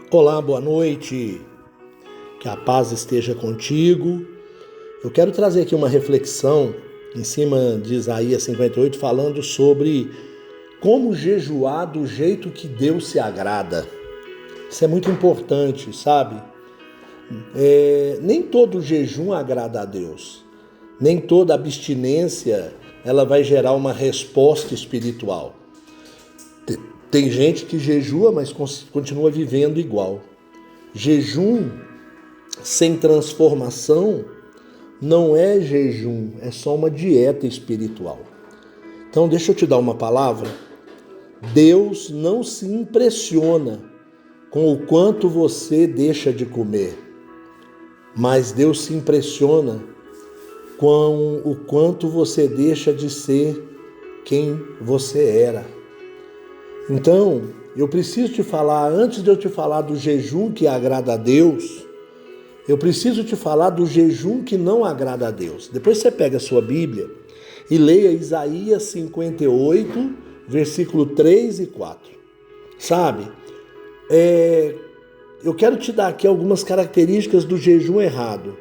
Olá, boa noite, que a paz esteja contigo. Eu quero trazer aqui uma reflexão em cima de Isaías 58, falando sobre como jejuar do jeito que Deus se agrada. Isso é muito importante, sabe? Nem todo jejum agrada a Deus, nem toda abstinência ela vai gerar uma resposta espiritual. Tem gente que jejua, mas continua vivendo igual. Jejum sem transformação não é jejum, é só uma dieta espiritual. Então deixa eu te dar uma palavra. Deus não se impressiona com o quanto você deixa de comer, mas Deus se impressiona com o quanto você deixa de ser quem você era. Então, eu preciso te falar, antes de eu te falar do jejum que agrada a Deus, eu preciso te falar do jejum que não agrada a Deus. Depois você pega a sua Bíblia e leia Isaías 58, versículo 3 e 4. Sabe? Eu quero te dar aqui algumas características do jejum errado.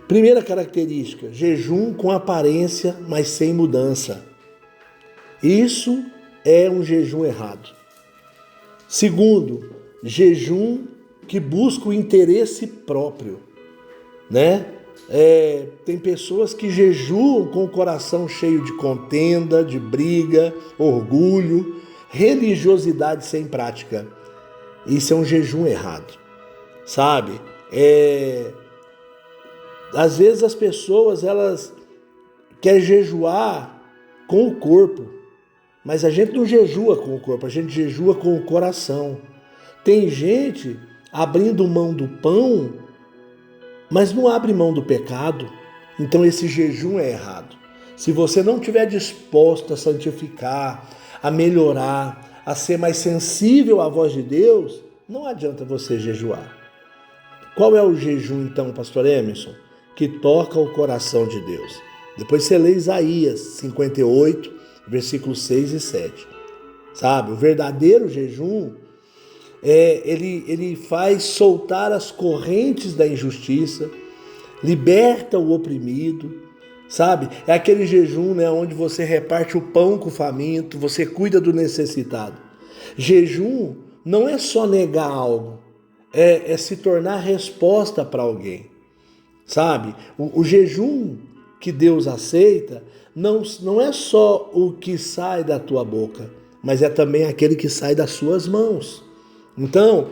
Primeira característica, jejum com aparência, mas sem mudança. Isso é um jejum errado. Segundo, jejum que busca o interesse próprio, né? Tem pessoas que jejuam com o coração cheio de contenda, de briga, orgulho, religiosidade sem prática. Isso é um jejum errado, sabe? Às vezes as pessoas elas querem jejuar com o corpo, mas a gente não jejua com o corpo, a gente jejua com o coração. Tem gente abrindo mão do pão, mas não abre mão do pecado. Então esse jejum é errado. Se você não estiver disposto a santificar, a melhorar, a ser mais sensível à voz de Deus, não adianta você jejuar. Qual é o jejum então, pastor Emerson? Que toca o coração de Deus. Depois você lê Isaías 58, versículos 6 e 7. Sabe? O verdadeiro jejum, ele faz soltar as correntes da injustiça, liberta o oprimido, sabe? É aquele jejum, né, onde você reparte o pão com o faminto, você cuida do necessitado. Jejum não é só negar algo, é se tornar resposta para alguém, sabe? O jejum que Deus aceita não é só o que sai da tua boca, mas é também aquele que sai das suas mãos. Então,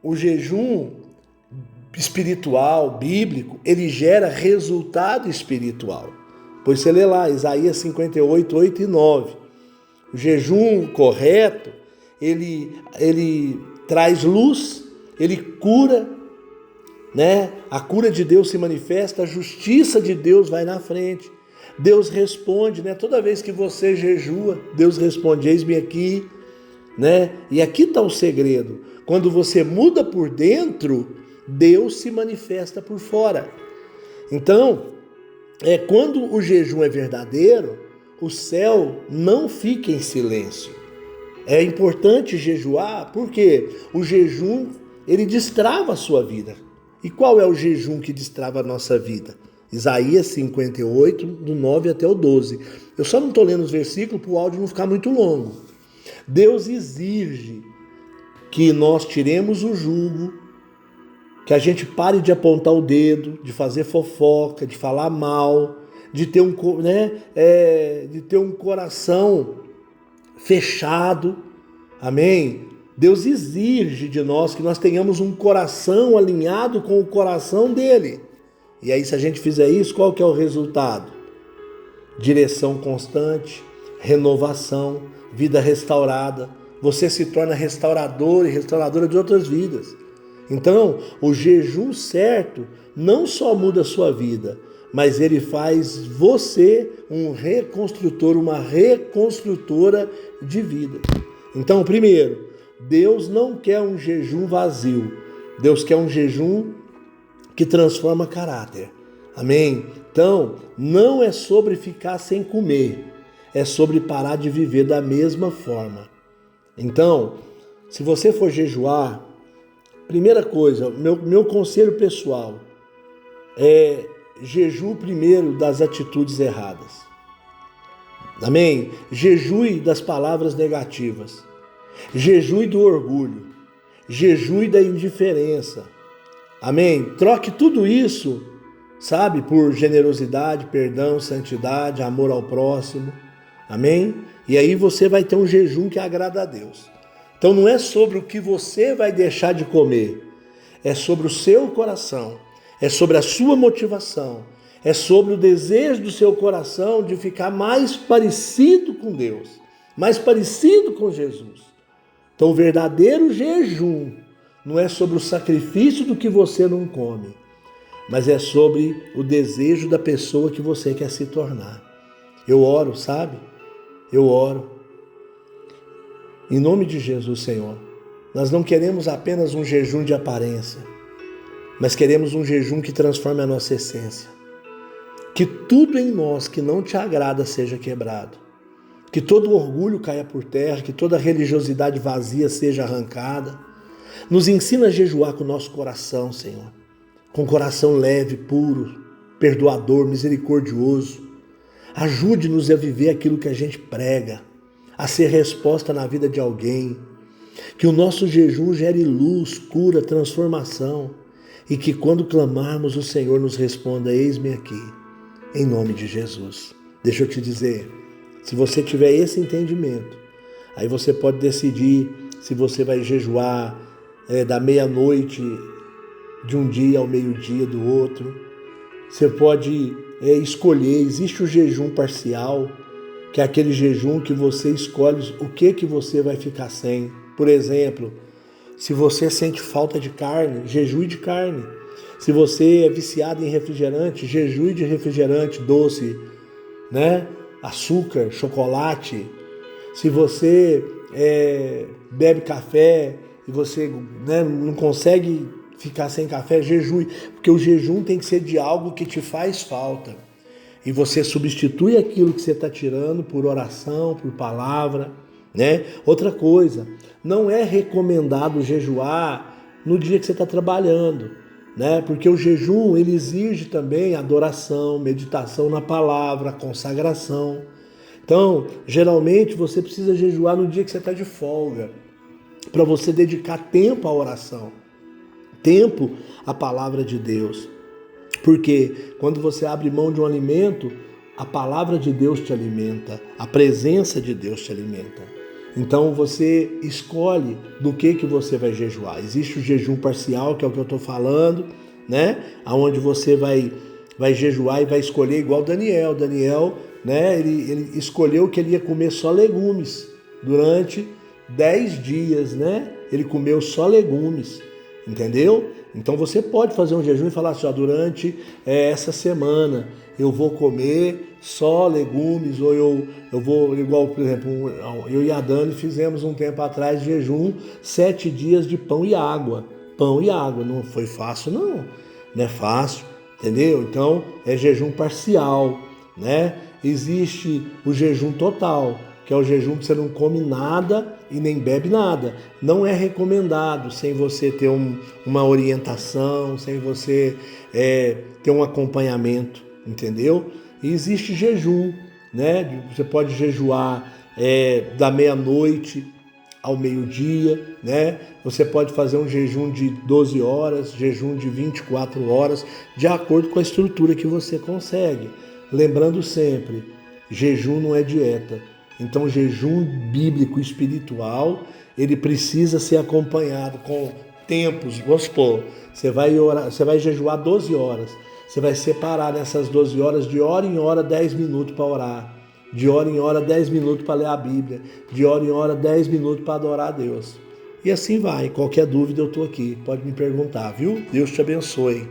o jejum espiritual, bíblico, ele gera resultado espiritual. Pois você lê lá, Isaías 58, 8 e 9. O jejum correto, ele traz luz, ele cura, né? A cura de Deus se manifesta, a justiça de Deus vai na frente. Deus responde, né? Toda vez que você jejua, Deus responde, eis-me aqui, né? E aqui está o segredo. Quando você muda por dentro, Deus se manifesta por fora. Então, quando o jejum é verdadeiro, o céu não fica em silêncio. É importante jejuar, porque o jejum, ele destrava a sua vida. E qual é o jejum que destrava a nossa vida? Isaías 58, do 9 até o 12. Eu só não estou lendo os versículos para o áudio não ficar muito longo. Deus exige que nós tiremos o jugo, que a gente pare de apontar o dedo, de fazer fofoca, de falar mal, de ter um coração fechado. Amém? Deus exige de nós que nós tenhamos um coração alinhado com o coração dele. E aí, se a gente fizer isso, qual que é o resultado? Direção constante, renovação, vida restaurada. Você se torna restaurador e restauradora de outras vidas. Então, o jejum certo não só muda a sua vida, mas ele faz você um reconstrutor, uma reconstrutora de vida. Então, primeiro, Deus não quer um jejum vazio. Deus quer um jejum que transforma caráter. Amém? Então, não é sobre ficar sem comer, é sobre parar de viver da mesma forma. Então, se você for jejuar, primeira coisa, meu conselho pessoal é jejue primeiro das atitudes erradas. Amém? Jejue das palavras negativas. Jejue do orgulho. Jejue da indiferença. Amém? Troque tudo isso, sabe, por generosidade, perdão, santidade, amor ao próximo. Amém? E aí você vai ter um jejum que agrada a Deus. Então não é sobre o que você vai deixar de comer, é sobre o seu coração, é sobre a sua motivação, é sobre o desejo do seu coração de ficar mais parecido com Deus, mais parecido com Jesus. Então o verdadeiro jejum não é sobre o sacrifício do que você não come, mas é sobre o desejo da pessoa que você quer se tornar. Eu oro, sabe? Eu oro. Em nome de Jesus, Senhor, nós não queremos apenas um jejum de aparência, mas queremos um jejum que transforme a nossa essência. Que tudo em nós que não te agrada seja quebrado. Que todo orgulho caia por terra, que toda religiosidade vazia seja arrancada. Nos ensina a jejuar com o nosso coração, Senhor. Com coração leve, puro, perdoador, misericordioso. Ajude-nos a viver aquilo que a gente prega, a ser resposta na vida de alguém. Que o nosso jejum gere luz, cura, transformação. E que quando clamarmos o Senhor nos responda, eis-me aqui, em nome de Jesus. Deixa eu te dizer, se você tiver esse entendimento, aí você pode decidir se você vai jejuar da meia-noite de um dia ao meio-dia do outro. Você pode escolher, existe o jejum parcial, que é aquele jejum que você escolhe o que você vai ficar sem. Por exemplo, se você sente falta de carne, jejue de carne. Se você é viciado em refrigerante, jejue de refrigerante doce, né? Açúcar, chocolate. Se você bebe café e você não consegue ficar sem café, jejue. Porque o jejum tem que ser de algo que te faz falta. E você substitui aquilo que você está tirando por oração, por palavra, né? Outra coisa, não é recomendado jejuar no dia que você está trabalhando, né? Porque o jejum, ele exige também adoração, meditação na palavra, consagração. Então, geralmente você precisa jejuar no dia que você está de folga, para você dedicar tempo à oração, tempo à palavra de Deus. Porque quando você abre mão de um alimento, a palavra de Deus te alimenta, a presença de Deus te alimenta. Então você escolhe do que você vai jejuar. Existe o jejum parcial, que é o que eu estou falando, né? Onde você vai jejuar e vai escolher igual Daniel. Daniel, né? Ele escolheu que ele ia comer só legumes durante 10 dias, né? Ele comeu só legumes, entendeu? Então você pode fazer um jejum e falar assim, durante essa semana eu vou comer só legumes, ou eu vou, igual, por exemplo, eu e a Dani fizemos um tempo atrás jejum 7 dias de pão e água. Pão e água, não foi fácil não é fácil, entendeu? Então é jejum parcial, né? Existe o jejum total, que é o jejum que você não come nada e nem bebe nada. Não é recomendado sem você ter uma orientação, sem você ter um acompanhamento, entendeu? E existe jejum, né? Você pode jejuar da meia-noite ao meio-dia, né? Você pode fazer um jejum de 12 horas, jejum de 24 horas, de acordo com a estrutura que você consegue. Lembrando sempre, jejum não é dieta. Então, jejum bíblico espiritual, ele precisa ser acompanhado com tempos. Vamos supor, você vai jejuar 12 horas. Você vai separar nessas 12 horas, de hora em hora, 10 minutos para orar. De hora em hora, 10 minutos para ler a Bíblia. De hora em hora, 10 minutos para adorar a Deus. E assim vai. Qualquer dúvida eu estou aqui. Pode me perguntar, viu? Deus te abençoe.